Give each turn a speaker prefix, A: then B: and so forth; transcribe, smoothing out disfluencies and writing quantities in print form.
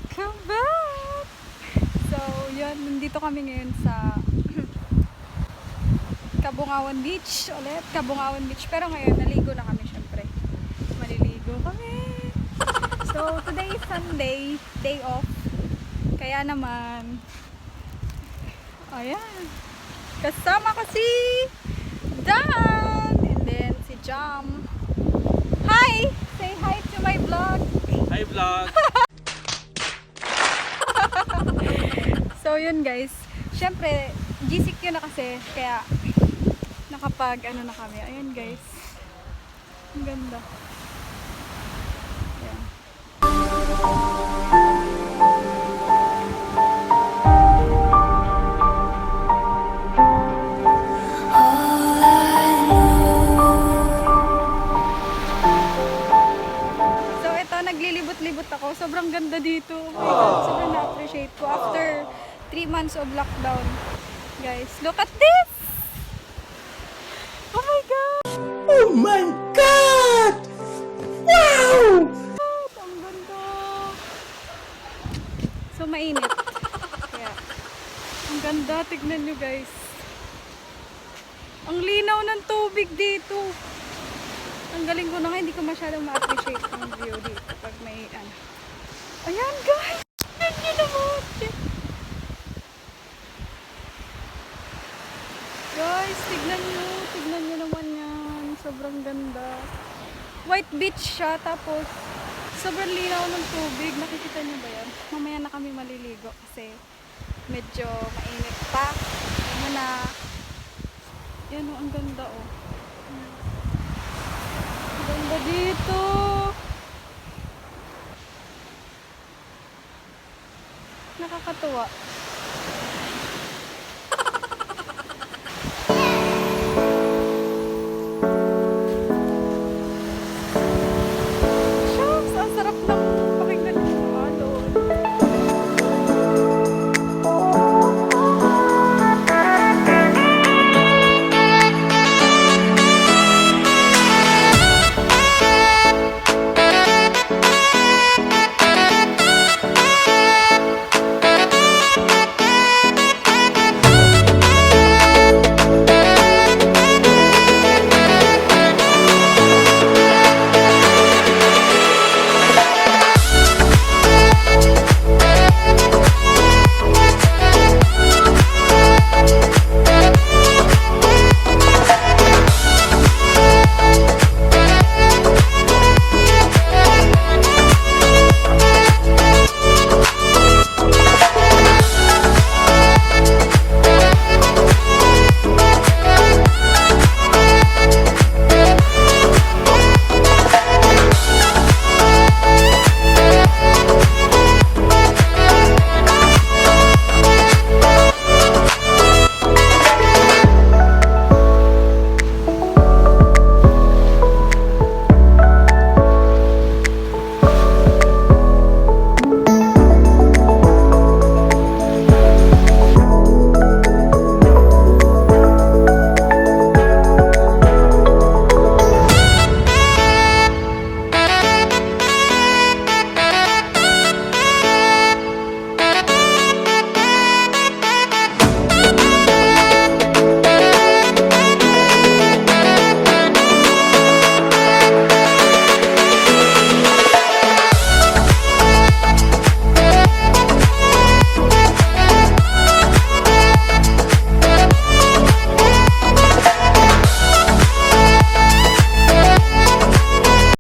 A: Welcome back! So, yun, nandito kami ngayon sa Kabungawan Beach ulit. Kabungawan Beach. Pero ngayon, naligo na kami syempre. Maliligo kami. So, today is Sunday. Day off. Kaya naman, ayan. Kasama ko si Dan! And then, si Jam. Hi! Say hi to my vlog!
B: Hi vlog!
A: So yun guys, syempre GCQ na kasi, kaya nakapag ano na kami. Ayun guys, ang ganda. Ayan. So ito, naglilibot-libot ako. Sobrang ganda dito. Oh my God, sobrang na-appreciate ko after 3 months of lockdown. Guys, look at this! Oh my God!
C: Oh my God! Wow!
A: Ang ganda! So, mainit. Kaya, ang ganda. Tignan nyo guys. Ang linaw ng tubig dito. Ang galing ko na nga, hindi ko masyadong ma-appreciate ang view dito pag may ano. Ayan guys! Tignan nyo naman! Guys, tignan nyo naman yan. Sobrang ganda. White beach siya, tapos sobrang linaw ng tubig. Nakikita nyo ba yan? Mamaya na kami maliligo kasi medyo mainit pa. Yan na. Yan o, ang ganda o. Ang ganda dito. Nakakatuwa.